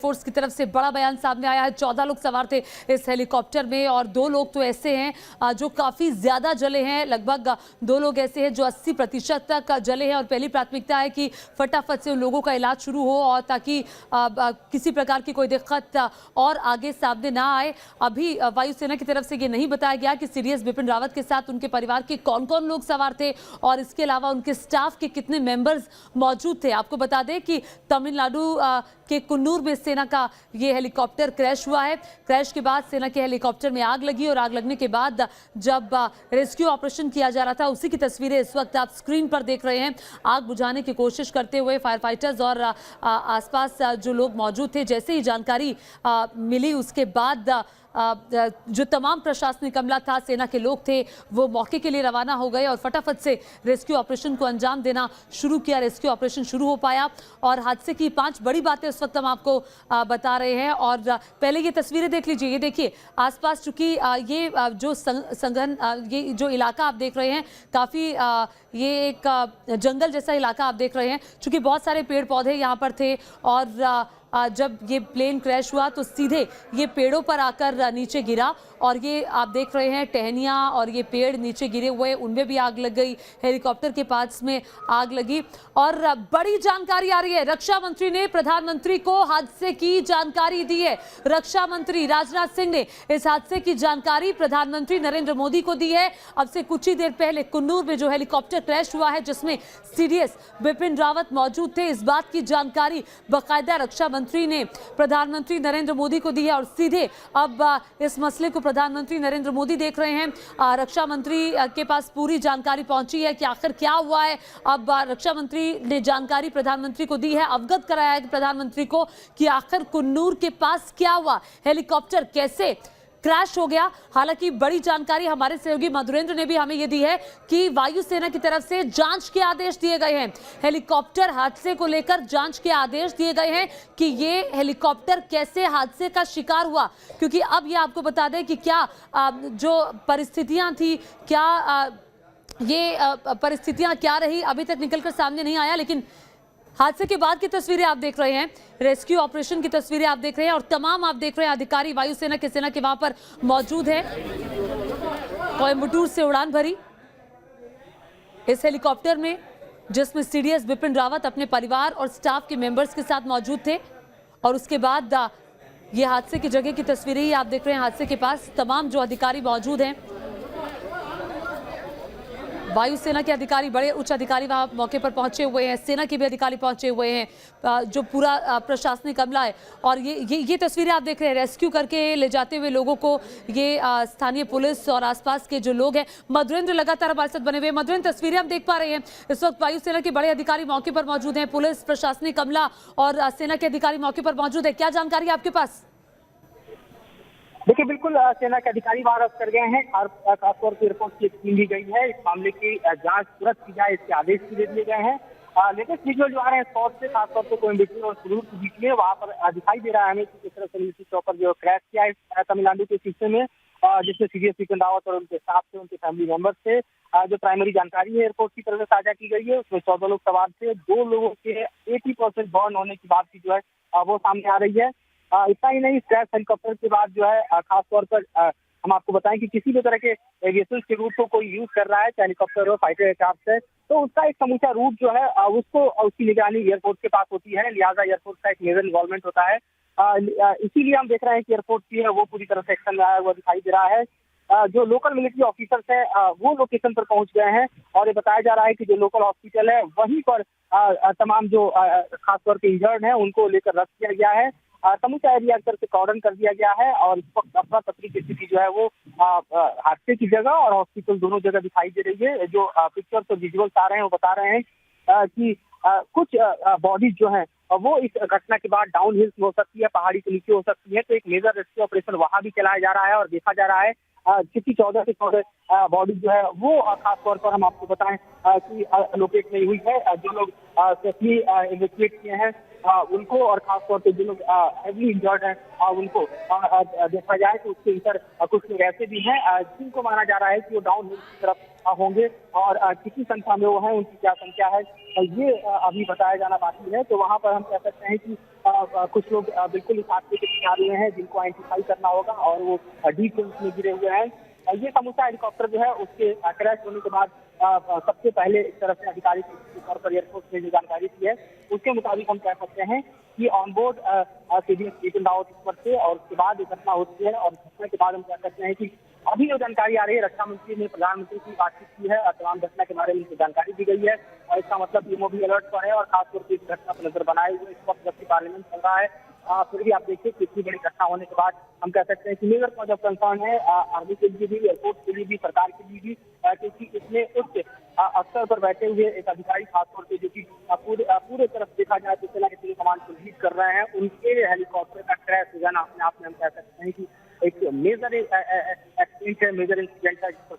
Force की तरफ से बड़ा बयान सामने आया है। 14 लोग सवार थे इस हेलीकॉप्टर में और 2 लोग तो ऐसे हैं जो काफी ज्यादा जले हैं। लगभग 2 लोग ऐसे हैं जो 80% तक जले हैं और पहली प्राथमिकता है कि फटाफट से उन लोगों का इलाज शुरू हो और ताकि किसी प्रकार की कोई दिक्कत और आगे सामने ना आए। अभी वायुसेना की तरफ से ये नहीं बताया गया कि सीडीएस बिपिन रावत के साथ उनके परिवार के कौन-कौन लोग सवार थे और इसके अलावा उनके स्टाफ के कितने मेंबर्स मौजूद थे। आपको बता दें कि तमिलनाडु के कुन्नूर में सेना का ये हेलीकॉप्टर क्रैश हुआ है। क्रैश के बाद सेना के हेलीकॉप्टर में आग लगी और आग लगने के बाद जब रेस्क्यू ऑपरेशन किया जा रहा था उसी की तस्वीरें इस वक्त आप स्क्रीन पर देख रहे हैं। आग बुझाने की कोशिश करते हुए फायर फाइटर्स और आसपास जो लोग मौजूद थे, जैसे ही जानकारी मिली उसके बाद जो तमाम प्रशासनिक अमला था, सेना के लोग थे, वो मौके के लिए रवाना हो गए और फटाफट से रेस्क्यू ऑपरेशन को अंजाम देना शुरू किया। रेस्क्यू ऑपरेशन शुरू हो पाया और हादसे की 5 बड़ी बातें उस वक्त हम आपको बता रहे हैं। और पहले ये तस्वीरें देख लीजिए। ये देखिए आसपास, चूंकि ये जो संघन ये जो इलाका आप देख रहे हैं, काफ़ी ये एक जंगल जैसा इलाका आप देख रहे हैं। चूंकि बहुत सारे पेड़ पौधे यहाँ पर थे और जब ये प्लेन क्रैश हुआ तो सीधे ये पेड़ों पर आकर नीचे गिरा और ये आप देख रहे हैं टहनियाँ और ये पेड़ नीचे गिरे हुए, उनमें भी आग लग गई। हेलीकॉप्टर के पास में आग लगी और बड़ी जानकारी आ रही है। रक्षा मंत्री ने प्रधानमंत्री को हादसे की जानकारी दी है। रक्षा मंत्री राजनाथ सिंह ने इस हादसे की जानकारी प्रधानमंत्री नरेंद्र मोदी को दी है। अब से कुछ ही देर पहले कुन्नूर में जो हेलीकॉप्टर क्रैश हुआ है जिसमें सीडीएस बिपिन रावत मौजूद थे, इस बात की जानकारी बाकायदा रक्षा मंत्री ने प्रधानमंत्री नरेंद्र मोदी को दी है और सीधे अब इस मसले को प्रधानमंत्री नरेंद्र मोदी देख रहे हैं। रक्षा मंत्री के पास पूरी जानकारी पहुंची है कि आखिर क्या हुआ है। अब रक्षा मंत्री ने जानकारी प्रधानमंत्री को दी है, अवगत कराया है प्रधानमंत्री को कि आखिर कुन्नूर के पास क्या हुआ, हेलीकॉप्टर कैसे क्रैश हो गया। हालांकि बड़ी जानकारी हमारे सहयोगी मधुरेंद्र ने भी हमें यह दी है कि वायुसेना की तरफ से जांच के आदेश दिए गए हैं। हेलीकॉप्टर हादसे को लेकर जांच के आदेश दिए गए हैं कि ये हेलीकॉप्टर कैसे हादसे का शिकार हुआ, क्योंकि अब ये आपको बता दें कि क्या जो परिस्थितियां थी, क्या ये परिस्थितियां क्या रही, अभी तक निकलकर सामने नहीं आया। लेकिन हादसे के बाद की तस्वीरें आप देख रहे हैं, रेस्क्यू ऑपरेशन की तस्वीरें आप देख रहे हैं और तमाम आप देख रहे हैं अधिकारी वायुसेना के सेना के वहां पर मौजूद हैं। कोयम्बटूर से उड़ान भरी इस हेलीकॉप्टर में जिसमें सीडीएस बिपिन रावत अपने परिवार और स्टाफ के मेंबर्स के साथ मौजूद थे और उसके बाद ये हादसे की जगह की तस्वीरें ही आप देख रहे हैं। हादसे के पास तमाम जो अधिकारी मौजूद हैं, वायुसेना के अधिकारी, बड़े उच्च अधिकारी वहां मौके पर पहुंचे हुए हैं, सेना के भी अधिकारी पहुंचे हुए हैं, जो पूरा प्रशासनिक अमला है। और ये तस्वीरें आप देख रहे हैं, रेस्क्यू करके ले जाते हुए लोगों को ये स्थानीय पुलिस और आसपास के जो लोग हैं। मधुरेंद्र लगातार हमारे साथ बने हुए हैं। मधुरेंद्र, तस्वीरें हम देख पा रहे हैं, इस वक्त वायुसेना के बड़े अधिकारी मौके पर मौजूद हैं, पुलिस प्रशासनिक अमला और सेना के अधिकारी मौके पर मौजूद है। क्या जानकारी है आपके पास? देखिए, बिल्कुल सेना के अधिकारी वहां रफ्त कर गए हैं और खासतौर पर एयरपोर्ट की टीम ली गई है। इस मामले की जांच तुरंत की जाए, इसके आदेश भी दे दिए गए हैं। लेटेस्ट विजुअल जो आ रहे हैं स्पॉट से, खासतौर पर कोयम्बटूर और कुल्लू के बीच में, वहां पर दिखाई दे रहा है हमें कि किस तरह से मिलिट्री चॉपर जो क्रैश किया है तमिलनाडु के हिस्से में, जिसमें सीडीएस बिपिन रावत और उनके स्टाफ थे, उनके फैमिली मेंबर्स थे। जो प्राइमरी जानकारी है एयरपोर्ट की तरफ से साझा की गई है, उसमें 14 लोग सवार थे। 2 लोगों के 80% बर्न होने की बात की जो है वो सामने आ रही है। इतना ही नहीं, क्रैश हेलीकॉप्टर के बाद जो है खासतौर पर हम आपको बताएं कि किसी भी तरह के एविएशन के रूट को कोई यूज कर रहा है, चाहे हेलीकॉप्टर हो, फाइटर एयरक्राफ्ट है, तो उसका एक समूचा रूट जो है उसको उसकी निगरानी एयरपोर्ट के पास होती है। लिहाजा एयरपोर्ट का एक मेजर इन्वॉल्वमेंट होता है। इसीलिए हम देख रहे हैं कि एयरपोर्ट की है वो पूरी तरह से एक्शन में आया हुआ दिखाई दे रहा है। जो लोकल मिलिट्री ऑफिसर्स हैं वो लोकेशन पर पहुंच गए हैं और ये बताया जा रहा है कि जो लोकल हॉस्पिटल है वहीं पर तमाम जो खासतौर पे इंजर्ड हैं उनको लेकर रख किया गया है। समूचा एरिया से कॉर्डन कर दिया गया है और इस वक्त अफरा तफरी की स्थिति जो है वो हादसे की जगह और हॉस्पिटल दोनों जगह दिखाई दे रही है। जो पिक्चर्स और विजुअल्स आ रहे हैं वो बता रहे हैं कि कुछ बॉडीज जो है वो इस घटना के बाद डाउन हिल्स में हो सकती है, पहाड़ी के नीचे हो सकती है। तो एक मेजर रेस्क्यू ऑपरेशन वहां भी चलाया जा रहा है और देखा जा रहा है किसी 14 से 14 बॉडी जो है वो खासतौर पर हम आपको बताएं कि लोकेट नहीं हुई है। जो लोग सेफली इवैक्यूएट किए हैं उनको और खासतौर पे जो लोग हेवली इंजर्ड हैं उनको देखा जाए तो उसके अंदर कुछ लोग ऐसे भी हैं जिनको माना जा रहा है कि वो डाउन हिल की तरफ होंगे और कितनी संख्या में वो हैं, उनकी क्या संख्या है ये अभी बताया जाना बाकी है। तो वहाँ पर हम कह सकते हैं कि कुछ लोग बिल्कुल इस हादसे के शिकार हुए हैं जिनको आइडेंटिफाई करना होगा और वो डीप से उसमें गिरे हुए हैं। ये समूचा हेलीकॉप्टर जो है उसके क्रैश होने के बाद सबसे पहले एक तरफ से अधिकारी के तौर पर एयरफोर्स ने जो जानकारी दी है उसके मुताबिक हम कह सकते हैं कि ऑनबोर्ड सीडीएस बिपिन रावत ऊपर से और उसके बाद घटना होती है और घटना के बाद हम कह सकते हैं कि अभी जो जानकारी आ रही है रक्षा मंत्री ने प्रधानमंत्री की बातचीत की है और तमाम घटना के बारे में उनको जानकारी दी गई है और इसका मतलब पीएमओ भी अलर्ट पर है और खासतौर पर इस घटना पर नजर बनाए हुए इस वक्त जबकि पार्लियामेंट चल रहा है। फिर भी आप देखिए कि इतनी बड़ी घटना होने के बाद हम कह सकते हैं कि मेजर कॉज ऑफ कंसर्न है आर्मी के लिए भी, एयरफोर्स के लिए भी, सरकार के लिए भी, क्योंकि इसमें उच्च अफसर पर बैठे हुए एक अधिकारी खासतौर पे जो कि पूरे तरफ देखा जाए तो सेना के तीन कमांड को लीड कर रहे हैं, उनके हेलीकॉप्टर का क्रैश हो जाना अपने आप में हम कह सकते हैं कि एक मेजर एक्सीडेंट है, मेजर इंसिडेंट है जिस पर